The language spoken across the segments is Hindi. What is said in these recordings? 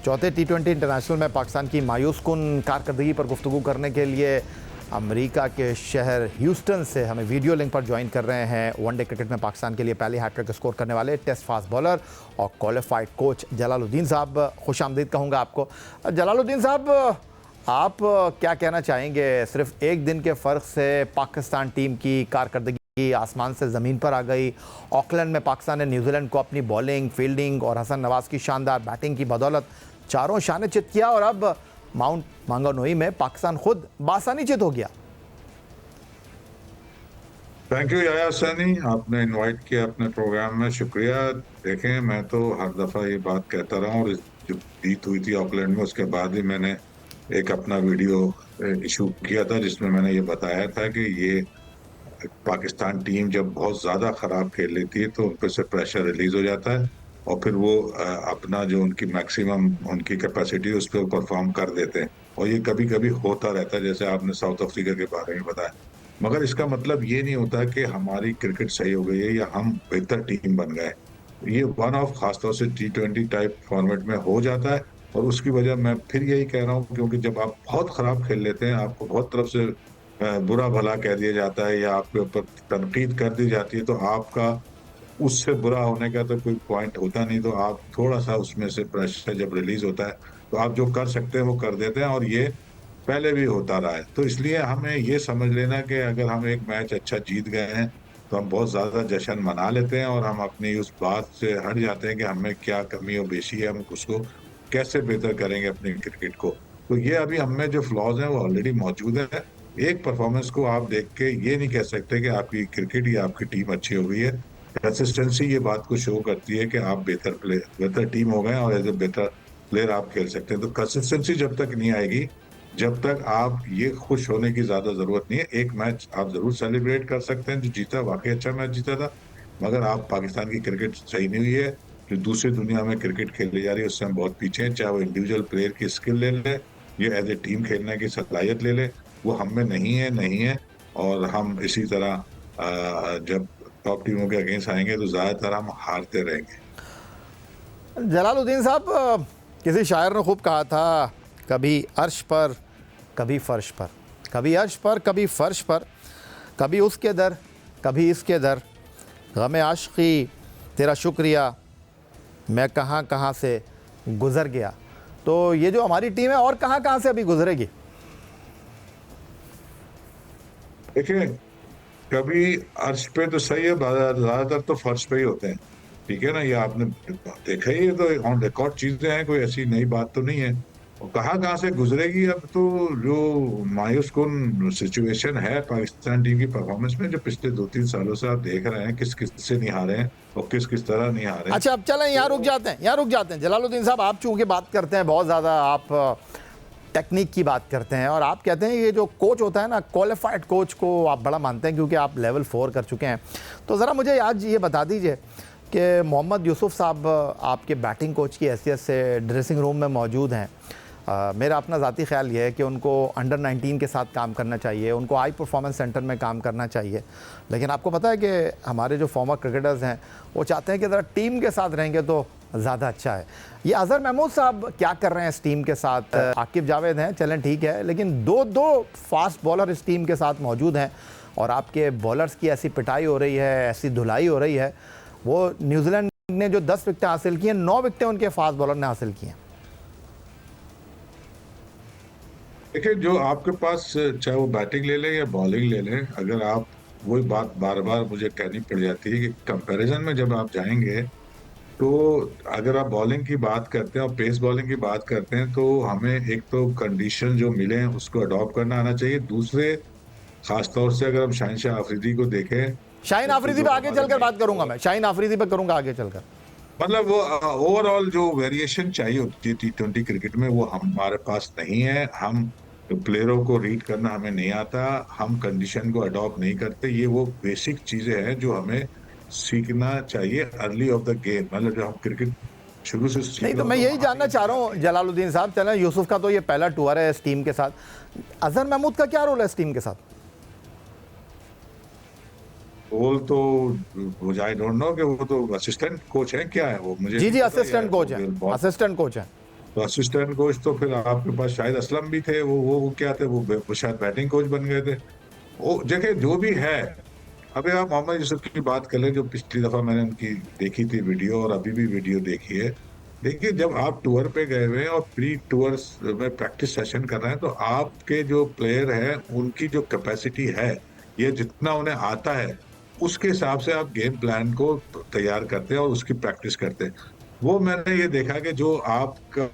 चौथे T20 इंटरनेशनल में पाकिस्तान की मायूस कुन कारकर्दगी पर गुफ्तगू करने के लिए अमेरिका के शहर ह्यूस्टन से हमें वीडियो लिंक पर ज्वाइन कर रहे हैं वनडे क्रिकेट में पाकिस्तान के लिए पहली हैट्रिक स्कोर करने वाले टेस्ट फास्ट बॉलर और क्वालिफाइड कोच जलालुद्दीन साहब। खुश आमदीद कहूँगा आपको। जलालुद्दीन साहब, आप क्या कहना चाहेंगे? सिर्फ एक दिन के फ़र्क से पाकिस्तान टीम की कारकर्दगी आसमान से ज़मीन पर आ गई। ऑकलैंड में पाकिस्तान ने न्यूजीलैंड को अपनी बॉलिंग, फील्डिंग और हसन नवाज़ की शानदार बैटिंग की बदौलत चारों शाने चित किया और अब माउंट मांगनोई में पाकिस्तान खुद बासानी चित हो गया। थैंक यू याया सैनी, आपने इनवाइट किया अपने प्रोग्राम में, शुक्रिया। देखें, मैं तो हर दफ़ा ये बात कहता रहा हूँ और जब जीत हुई थी ऑकलैंड में उसके बाद ही मैंने एक अपना वीडियो इशू किया था जिसमें मैंने ये बताया था कि ये पाकिस्तान टीम जब बहुत ज़्यादा ख़राब खेल लेती है तो उन पर से प्रेशर रिलीज हो जाता है और फिर वो अपना जो उनकी मैक्सिमम उनकी कैपेसिटी है उस पर परफॉर्म कर देते हैं। और ये कभी कभी होता रहता है, जैसे आपने साउथ अफ्रीका के बारे में बताया। मगर इसका मतलब ये नहीं होता कि हमारी क्रिकेट सही हो गई है या हम बेहतर टीम बन गए। ये वन ऑफ खासतौर से T20 टाइप फॉर्मेट में हो जाता है और उसकी वजह मैं फिर यही कह रहा हूँ, क्योंकि जब आप बहुत खराब खेल लेते हैं, आपको बहुत तरफ से बुरा भला कह दिया जाता है या आपके ऊपर तनकीद कर दी जाती है, तो आपका उससे बुरा होने का तो कोई पॉइंट होता नहीं। तो आप थोड़ा सा उसमें से प्रेशर जब रिलीज होता है तो आप जो कर सकते हैं वो कर देते हैं और ये पहले भी होता रहा है। तो इसलिए हमें ये समझ लेना कि अगर हम एक मैच अच्छा जीत गए हैं तो हम बहुत ज्यादा जश्न मना लेते हैं और हम अपनी उस बात से हट जाते हैं कि हमें क्या कमी और बेशी है, हम उसको कैसे बेहतर करेंगे अपनी क्रिकेट को। तो ये अभी हमें जो फ्लॉज हैं वो ऑलरेडी मौजूद है। एक परफॉर्मेंस को आप देख के ये नहीं कह सकते कि आपकी क्रिकेट या आपकी टीम अच्छी हो गई है। कंसिस्टेंसी ये बात को शो करती है कि आप बेहतर टीम हो गए और एज ए बेहतर प्लेयर आप खेल सकते हैं। तो कंसिस्टेंसी जब तक नहीं आएगी, जब तक आप ये खुश होने की ज्यादा जरूरत नहीं है। एक मैच आप जरूर सेलिब्रेट कर सकते हैं जो जीता, वाकई अच्छा मैच जीता था, मगर आप पाकिस्तान की क्रिकेट सही नहीं हुई है। जो दूसरी दुनिया में क्रिकेट खेली जा रही है उससे हम बहुत पीछे हैं। चाहे वो इंडिविजुअल प्लेयर की स्किल ले ले या एज ए टीम खेलने की सलाहियत ले ले, वो हम में नहीं है। और हम इसी तरह जब टॉप टीमों के अगेंस्ट आएंगे तो ज्यादातर हम हारते रहेंगे। जलालुद्दीन साहब, किसी शायर ने खूब कहा था, कभी अर्श पर कभी फर्श पर, कभी अर्श पर कभी फर्श पर, कभी उसके दर कभी इसके दर, गम आशिकी तेरा शुक्रिया मैं कहाँ कहाँ से गुज़र गया। तो ये जो हमारी टीम है और कहाँ कहाँ से अभी गुजरेगी? देखिए, कभी अर्श पे तो सही है, ज्यादातर तो फर्श पे ही होते हैं, ठीक है ना। ये आपने देखा ही है, तो ऑन रिकॉर्ड चीजें हैं, कोई ऐसी नई बात तो नहीं है। और कहाँ कहाँ से गुजरेगी, अब तो जो मायूस कुन सिचुएशन है पाकिस्तान टीम की परफॉर्मेंस में, जो पिछले 2-3 सालों से आप देख रहे हैं किस किस से नहीं हारे हैं और किस किस तरह नहीं हारे हैं। अच्छा, अब चलें यहाँ रुक जाते हैं, यहाँ रुक जाते हैं। जलालुद्दीन साहब, आप चूँकि बात करते हैं बहुत ज़्यादा, आप टेक्निक की बात करते हैं और आप कहते हैं ये जो कोच होता है ना, क्वालिफाइड कोच को आप बड़ा मानते हैं क्योंकि आप लेवल 4 कर चुके हैं। तो ज़रा मुझे आज ये बता दीजिए कि मोहम्मद यूसुफ साहब आपके बैटिंग कोच की हैसियत से ड्रेसिंग रूम में मौजूद हैं। मेरा अपना ज़ाती ख्याल ये है कि उनको अंडर 19 के साथ काम करना चाहिए, उनको हाई परफॉर्मेंस सेंटर में काम करना चाहिए। लेकिन आपको पता है कि हमारे जो फॉर्मर क्रिकेटर्स हैं वो चाहते हैं कि ज़रा टीम के साथ रहेंगे तो ज़्यादा अच्छा है। ये अज़हर महमूद साहब क्या कर रहे हैं इस टीम के साथ? आकिब जावेद हैं, चलें ठीक है, लेकिन दो फास्ट बॉलर इस टीम के साथ मौजूद हैं और आपके बॉलर्स की ऐसी पिटाई हो रही है, ऐसी धुलाई हो रही है। वो न्यूजीलैंड ने जो 10 विकेटें हासिल की हैं, 9 विकेटें उनके फास्ट बॉलर ने हासिल की हैं। देखिए, जो आपके पास चाहे वो बैटिंग ले लें या बॉलिंग ले लें, अगर आप वही बात बार बार मुझे कहनी पड़ जाती है कि कंपैरिजन में जब आप जाएंगे तो अगर आप बॉलिंग की बात करते हैं और पेस बॉलिंग की बात करते हैं तो हमें एक तो कंडीशन जो मिले हैं उसको अडॉप्ट करना आना चाहिए। दूसरे, खासतौर से अगर हम शाहिन शाह अफरीदी को देखें, शाहीन तो आफरीदी जो पे आगे हमारे चलकर बात करूंगा मैं, शाहीन आफरीदी पे करूंगा आगे चलकर। मतलब वो ओवरऑल जो वेरिएशन चाहिए होती है T20 क्रिकेट में वो हमारे पास नहीं है। हम प्लेयरों को रीड करना हमें नहीं आता, हम कंडीशन को अडॉप्ट नहीं करते। ये वो बेसिक चीजें हैं जो हमें सीखना चाहिए अर्ली ऑफ द गेम। मतलब जो हम क्रिकेट शुरू से सीख नहीं, रहे तो हो मैं तो यही वहां जानना से चाह रहा हूँ जलालुद्दीन साहब, चलें यूसुफ का तो ये पहला टूर है इस टीम के साथ, अजहर महमूद का क्या रोल है इस टीम के साथ? रोल तो आई डोंट नो कि वो तो असिस्टेंट कोच है क्या है वो, मुझे जी नहीं जी, पता असिस्टेंट यार। कोच हैं, असिस्टेंट कोच हैं। तो असिस्टेंट कोच तो फिर आपके पास शायद असलम भी थे, वो क्या थे, वो शायद बैटिंग कोच बन गए थे। वो जगह जो भी है, अभी आप मोहम्मद यूसुफ की बात कर लें, जो पिछली दफा मैंने उनकी देखी थी वीडियो और अभी भी वीडियो देखी है। देखिए, जब आप टूर पे गए हुए हैं और प्री टूर्स में प्रैक्टिस सेशन कर रहे हैं, तो आपके जो प्लेयर हैं उनकी जो कैपेसिटी है, ये जितना उन्हें आता है उसके हिसाब से आप गेम प्लान को तैयार करते हैं और उसकी प्रैक्टिस करते हैं। वो मैंने ये देखा कि जो आपका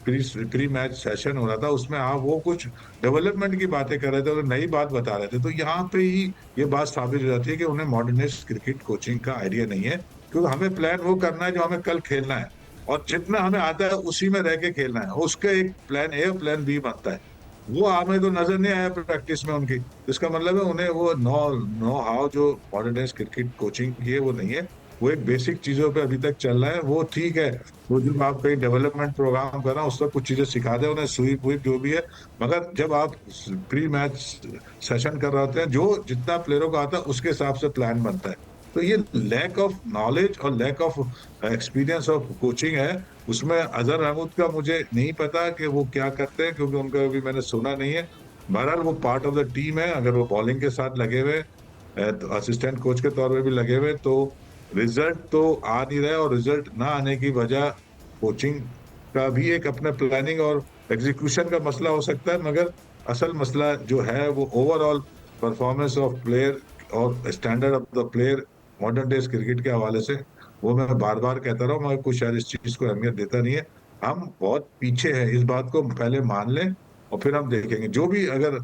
प्री प्री मैच सेशन हो रहा था, उसमें आप वो कुछ डेवलपमेंट की बातें कर रहे थे और नई बात बता रहे थे। तो यहाँ पे ही ये बात साबित हो जाती है कि उन्हें मॉडर्नाइज्ड क्रिकेट कोचिंग का आइडिया नहीं है, क्योंकि हमें प्लान वो करना है जो हमें कल खेलना है, और जितना हमें आता है उसी में रह के खेलना है। उसका एक प्लान ए और प्लान बी बनता है। वो हमें तो नजर नहीं आया प्रैक्टिस में उनकी। इसका मतलब है उन्हें वो नो नो हाउ जो मॉडर्नाइज्ड क्रिकेट कोचिंग की है वो नहीं है। वो एक बेसिक चीजों पे अभी तक चल रहा है। वो ठीक है, वो जब आप कहीं डेवलपमेंट प्रोग्राम कर रहे हैं उस पर कुछ चीजें सिखा दें उन्हें, स्वीप व्वीप जो भी है। मगर जब आप प्री मैच सेशन कर रहे होते हैं, जो जितना प्लेयरों को आता है उसके हिसाब से प्लान बनता है। तो ये लैक ऑफ नॉलेज और lack of experience of coaching है। उसमें अजहर महमूद का मुझे नहीं पता कि वो क्या करते हैं, क्योंकि उनका अभी मैंने सुना नहीं है। बहरहाल वो पार्ट ऑफ द टीम है। अगर वो बॉलिंग के साथ लगे हुए, तो असिस्टेंट कोच के तौर पे भी लगे हुए, तो रिजल्ट तो आ नहीं रहा है। और रिजल्ट ना आने की वजह कोचिंग का भी एक अपना प्लानिंग और एग्जीक्यूशन का मसला हो सकता है, मगर असल मसला जो है वो ओवरऑल परफॉर्मेंस ऑफ प्लेयर और standard of the player modern days cricket के हवाले से, वो मैं बार बार कहता रहा हूँ, मगर कुछ शायद इस चीज को अहमियत देता नहीं है। हम बहुत पीछे हैं, इस बात को पहले मान लें और फिर हम देखेंगे। जो भी अगर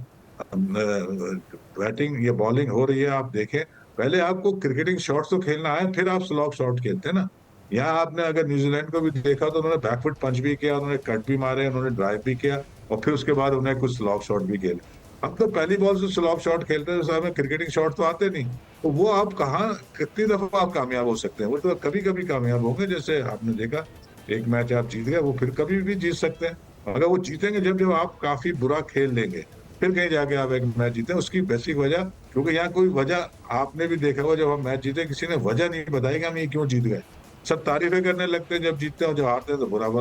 बैटिंग या बॉलिंग हो रही है, आप देखें, पहले आपको क्रिकेटिंग शॉट्स तो खेलना है, फिर आप स्लॉग शॉट खेलते हैं ना। यहाँ आपने अगर न्यूजीलैंड को भी देखा तो उन्होंने बैकफुट पंच भी किया, उन्होंने कट भी मारे, उन्होंने ड्राइव भी किया, और फिर उसके बाद उन्हें कुछ स्लॉग शॉट भी खेले। हम तो पहली बॉल से स्लॉग शॉट खेलते हैं, तो हमें क्रिकेटिंग शॉट तो आते नहीं। तो वो आप कहाँ, कितनी दफा आप कामयाब हो सकते हैं? वो तो कभी कभी कामयाब होंगे, जैसे आपने देखा एक मैच आप जीत गए, वो फिर कभी भी जीत सकते हैं। अगर वो जीतेंगे जब जब आप काफी बुरा खेल लेंगे, फिर कहीं जाके आप एक मैच जीते। उसकी बेसिक वजह, क्योंकि यहाँ कोई वजह आपने भी देखा होगा, जब हम मैच जीते किसी ने वजह नहीं बताई कि हम ये क्यों जीत गए। सब तारीफें करने लगते हैं जब जीतते हैं, और जब हारते हैं तो बुरा